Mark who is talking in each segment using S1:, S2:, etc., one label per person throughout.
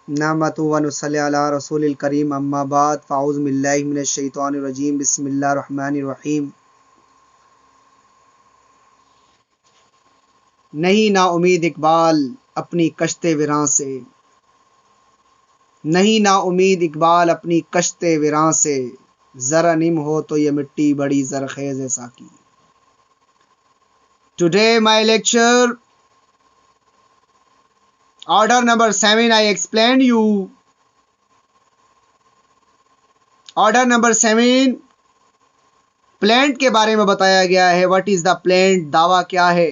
S1: नहमदुहु व नुसल्ली अला रसूलिल करीम अम्मा बाद फ़ाऊज़ु बिल्लाहि मिनश शैतानिर रजीम बिस्मिल्लाहिर रहमानिर रहीम। नहीं ना उम्मीद इकबाल अपनी कश्ते विरां से, नहीं ना उम्मीद इकबाल अपनी कश्ते विरां से, ज़रा निम हो तो ये मिट्टी बड़ी ज़रख़ेज़ साकी। Today my lecture order number 7 I explained you. Order number 7 plaint के बारे में बताया गया है। व्हाट इज द प्लेंट, दावा क्या है।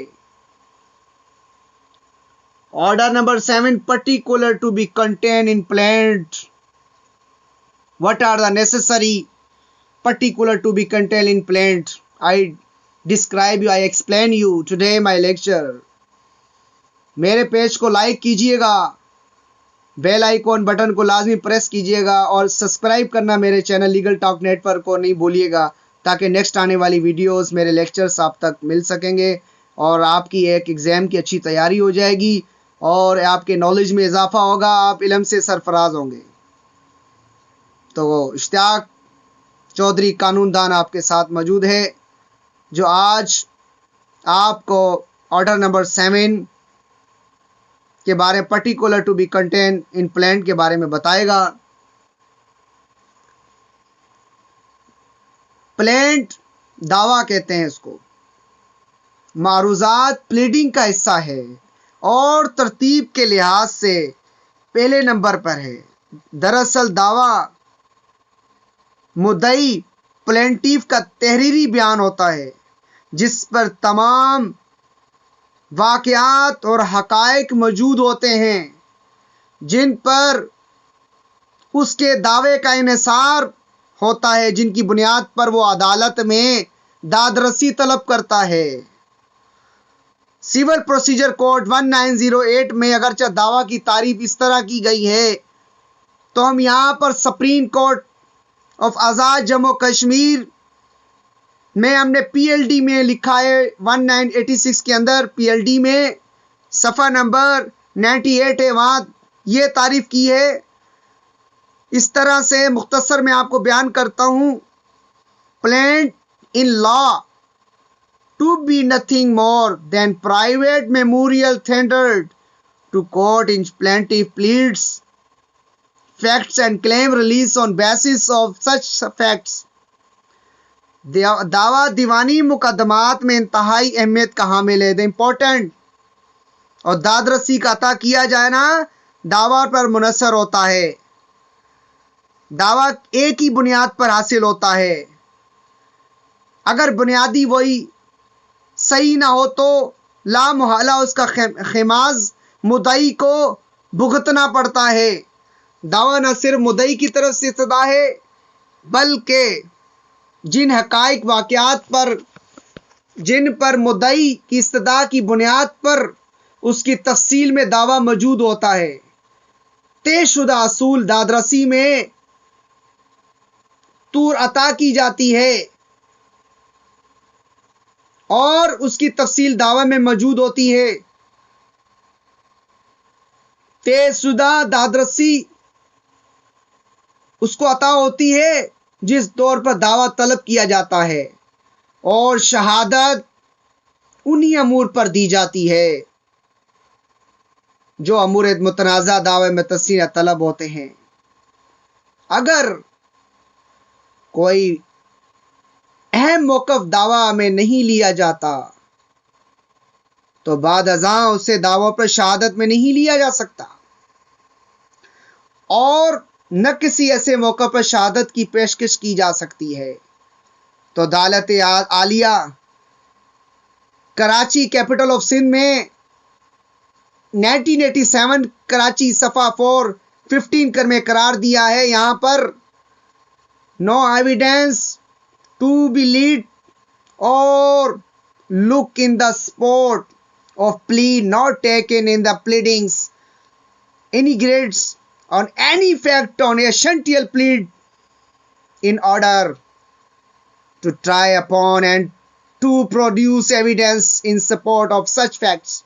S1: Order number 7 particular to be contain in plaint, what are the necessary particular to be contain in plaint. I describe you, I explain you today my lecture. मेरे page को like कीजिएगा, bell icon button को लाजमी press कीजिएगा और subscribe करना मेरे channel legal talk network को नहीं भूलिएगा, ताकि नेक्स्ट आने वाली वीडियोस मेरे लेक्चर्स आप तक मिल सकेंगे और आपकी एक एग्ज़ाम की अच्छी तैयारी हो जाएगी और आपके नॉलेज में इजाफा होगा, आप इल्म से सरफराज होंगे। तो इश्तियाक चौधरी कानूनदान आपके साथ मौजूद है, जो आज आपको ऑर्डर नंबर 7 के बारे particular to be contain in plaint के बारे में बताएगा। प्लेंट दावा कहते हैं इसको, मारूजात प्लीडिंग का हिस्सा है और तरतीब के लिहाज से पहले नंबर पर है। दरअसल दावा मुद्दई प्लेंटिफ का तहरीरी बयान होता है, जिस पर तमाम वाक़यात और हक़ाइक़ मौजूद होते हैं, जिन पर उसके दावे का इन्हिसार होता है, जिनकी बुनियाद पर वो अदालत में दादरसी तलब करता है। सिविल प्रोसीजर कोड 1908 में अगरचे दावा की तारीफ इस तरह की गई है, तो हम यहाँ पर सुप्रीम कोर्ट ऑफ आज़ाद जम्मू कश्मीर में हमने पीएलडी में लिखा है 1986 के अंदर, पीएलडी में सफ़ा नंबर 98 है, वहाँ ये तारीफ की है। इस तरह से मुख्तसर में आपको बयान करता हूँ। Plaint in law to be nothing more than private memorial tendered to court in plaintiff pleads facts and claim release on basis of such facts। दावा दीवानी मुकदमात में इंतहाई अहमियत का हामिल है, द इम्पोर्टेंट, और दादरसी का अता किया जाए ना दावा पर मुनसर होता है। दावा एक ही बुनियाद पर हासिल होता है, अगर बुनियादी वही सही ना हो तो ला मुहाला उसका खिमाज मुद्दई को भुगतना पड़ता है। दावा न सिर्फ मुद्दई की तरफ से इस्तदा है, बल्कि जिन हक़ाइक़ वाक़यात पर जिन पर मुद्दई की इस्तदा की बुनियाद पर उसकी तफसील में दावा मौजूद होता है, तयशुदा असूल दादरसी में तूर अता की जाती है और उसकी तफसील दावा में मौजूद होती है। तयशुदा दादरसी उसको अता होती है जिस तौर पर दावा तलब किया जाता है, और शहादत उन्हीं अमूर पर दी जाती है जो अमूर मुतनाज़ा दावे में तस्सीर तलब होते हैं। अगर कोई अहम मौक़िफ़ दावा में नहीं लिया जाता तो बाद अज़ां उसे दावों पर शहादत में नहीं लिया जा सकता, और न किसी ऐसे मौके पर शहादत की पेशकश की जा सकती है। तो अदालत आलिया कराची कैपिटल ऑफ सिंध में 1987 कराची सफ़ा 415 कर में करार दिया है, यहाँ पर no evidence to be lead और look in the support of plea not taken in the pleadings any grades on any fact on essential plead in order to try upon and to produce evidence in support of such facts।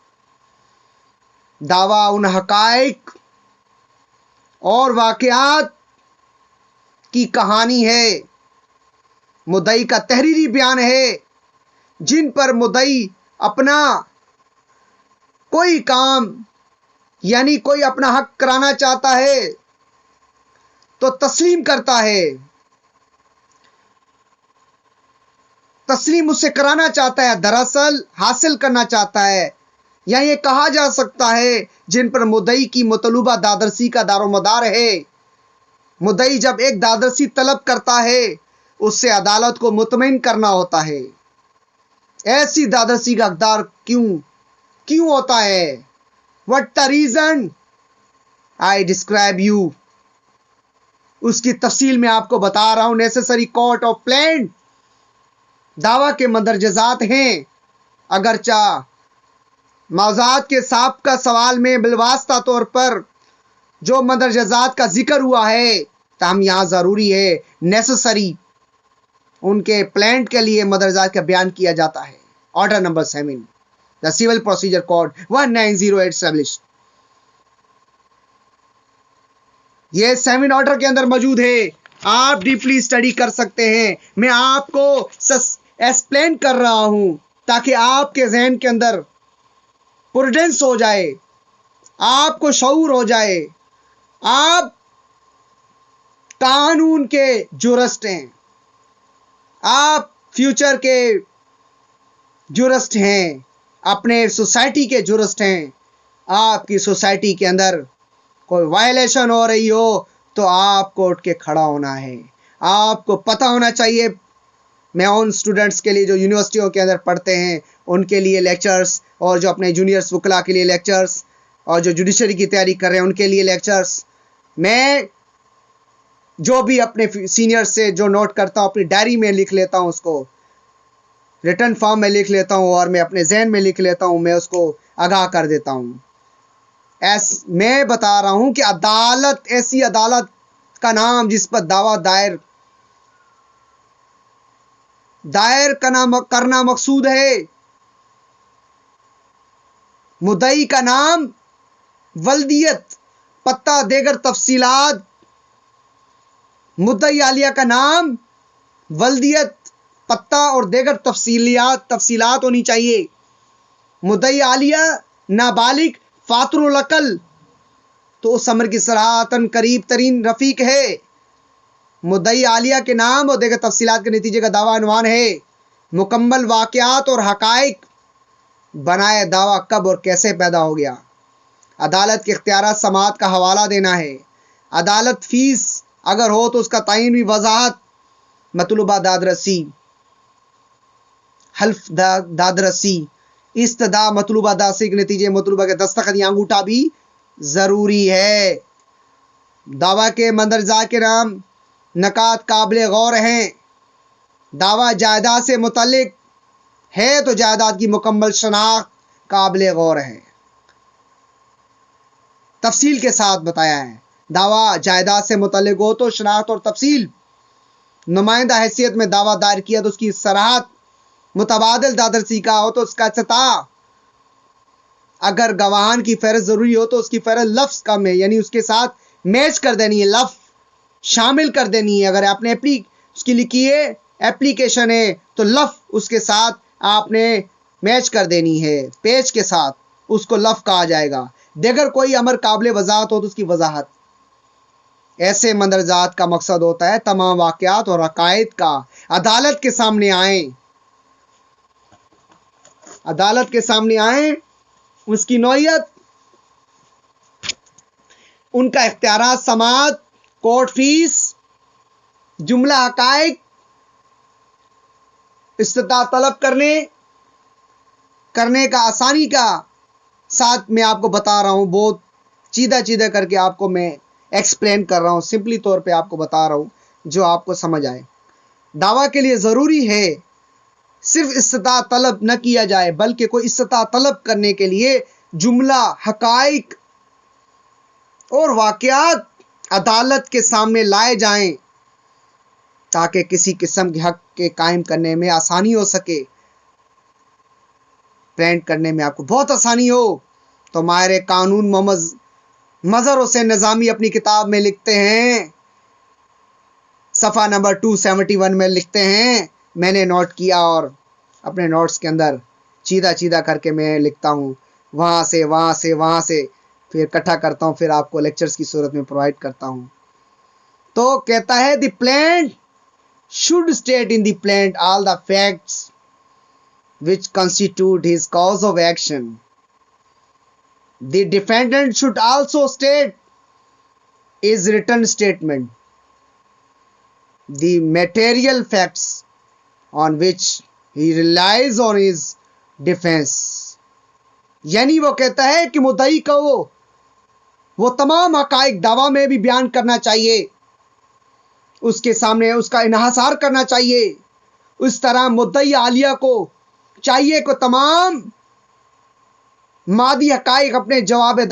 S1: दावा उन हक़ाइक़ और वाकयात की कहानी है, मुद्दई का तहरीरी बयान है, जिन पर मुद्दई अपना कोई काम यानी कोई अपना हक कराना चाहता है तो तस्लीम करता है, तस्लीम उससे कराना चाहता है, दरअसल हासिल करना चाहता है, या ये कहा जा सकता है जिन पर मुद्दई की मतलूबा दादरसी का दारोमदार है। मुद्दई जब एक दादरसी तलब करता है उससे अदालत को मुतमईन करना होता है। ऐसी दादरसी का हकदार क्यों होता है? What the reason? I describe you. उसकी तफसील में आपको बता रहा हूं। नेसेसरी कोर्ट ऑफ प्लान दावा के मंदरजात हैं, अगरचा मौजात के साबिका सवाल में बिलवास्ता तौर पर जो मंदरजात का जिक्र हुआ है, ताहम यहां जरूरी है, नेसेसरी उनके प्लान के लिए मंदरजात का बयान किया जाता है। Order number 7 the civil procedure code 1908 established. ये 7 ऑर्डर के अंदर मौजूद है, आप डीपली स्टडी कर सकते हैं। मैं आपको एक्सप्लेन कर रहा हूं ताकि आपके जहन के अंदर प्रूडेंस हो जाए, आपको शऊर हो जाए। आप कानून के जुरिस्ट हैं, आप फ्यूचर के जुरिस्ट हैं, अपने सोसाइटी के जुरिस्ट हैं। आपकी सोसाइटी के अंदर कोई वायलेशन हो रही हो तो आपको उठ के खड़ा होना है। आपको पता होना चाहिए। मैं उन स्टूडेंट्स के लिए जो यूनिवर्सिटियों के अंदर पढ़ते हैं उनके लिए लेक्चर्स, और जो अपने जूनियर्स वकला के लिए लेक्चर्स, और जो जुडिशरी की तैयारी कर रहे हैं उनके लिए लेक्चर्स। मैं जो भी अपने सीनियर से जो नोट करता हूँ अपनी डायरी में लिख लेता हूँ, उसको रिटर्न फॉर्म में लिख लेता हूँ और मैं अपने जहन में लिख लेता हूँ, मैं उसको आगाह कर देता हूँ। मैं बता रहा हूँ कि अदालत, ऐसी अदालत का नाम जिस पर दावा दायर करना मकसूद है। मुद्दई का नाम, वल्दियत, पत्ता, देगर तफसीलात। मुद्दई आलिया का नाम, वल्दियत, पत्ता और देगर तफसीलात होनी चाहिए। मुद्दई आलिया नाबालिग फातरुल अकल तो उस अमर की सराहतन करीब तरीन रफीक है। मुद्दई आलिया के नाम और देगर तफसीलात के नतीजे का दावा अनुमान है। मुकम्मल वाकयात और हकाइक बनाए दावा कब और कैसे पैदा हो गया। अदालत के इख्तियारात समाअत का हवाला देना है। अदालत फीस अगर हो तो उसका तयन भी वजाहत, मतलूबा दादरसी, हल्फ दादरसी, इस्तदा मतलूबा दादरसी के नतीजे मतलूबा के दस्तखत या अंगूठा भी जरूरी है। दावा के मंदरजा के नाम नकात काबिल गौर हैं। दावा जायदाद से मुतल्लिक है तो जायदाद की मुकम्मल शनाख्त काबिल गौर है। तफसील के साथ बताया है। दावा जायदाद से मुतल्लिक हो तो शनाख्त और तफसील। नुमाइंदा हैसियत में दावा दायर किया तो उसकी सराहत। मुतबादिल दादरसी का हो तो उसका सता। अगर गवाहान की फहरिस्त जरूरी हो तो उसकी फहरिस्त लफ्ज कम है, यानी उसके साथ मैच कर देनी है, लफ्ज शामिल कर देनी है। अगर आपने उसकी लिखी है एप्लीकेशन है तो लफ्ज उसके साथ आपने मैच कर देनी है, पेज के साथ उसको लफ्ज कहा जाएगा। देगर कोई अमर काबिल वजाहत हो तो उसकी वजाहत। ऐसे मंदरजात का मकसद होता है तमाम वाकयात और हकायत का अदालत के सामने आए, अदालत के सामने आए, उसकी नौयत, उनका इख्तियारात समाअत, कोर्ट फीस, जुमला हकायक, इस्तिता तलब करने का आसानी का साथ मैं आपको बता रहा हूं। बहुत चीदा करके आपको मैं एक्सप्लेन कर रहा हूं, सिंपली तौर पे आपको बता रहा हूं जो आपको समझ आए। दावा के लिए ज़रूरी है सिर्फ इस्तिता तलब न किया जाए, बल्कि कोई इस्तिता तलब करने के लिए जुमला हकाइक और वाकयात अदालत के सामने लाए जाएं ताकि किसी किस्म के हक के कायम करने में आसानी हो सके, प्रिंट करने में आपको बहुत आसानी हो। तो माहिर कानून मोहम्मद मजहर हुसैन निज़ामी अपनी किताब में लिखते हैं, सफ़ा नंबर 271 में लिखते हैं, मैंने नोट किया और अपने नोट्स के अंदर चीदा चीदा करके मैं लिखता हूँ, वहाँ से वहाँ से वहाँ से फिर इकट्ठा करता हूँ, फिर आपको लेक्चर्स की सूरत में प्रोवाइड करता हूँ। तो कहता है the plaint should state in the plaint all the facts which constitute his cause of action. The defendant should also state his written statement, the material facts on which he relies on his defense. यानी वो कहता है कि मुद्दई को वो तमाम हकाइक दावा में भी बयान करना चाहिए, उसके सामने उसका इन्हासार करना चाहिए। उस तरह मुद्दई आलिया को चाहिए को तमाम मादी हकाइक अपने जवाब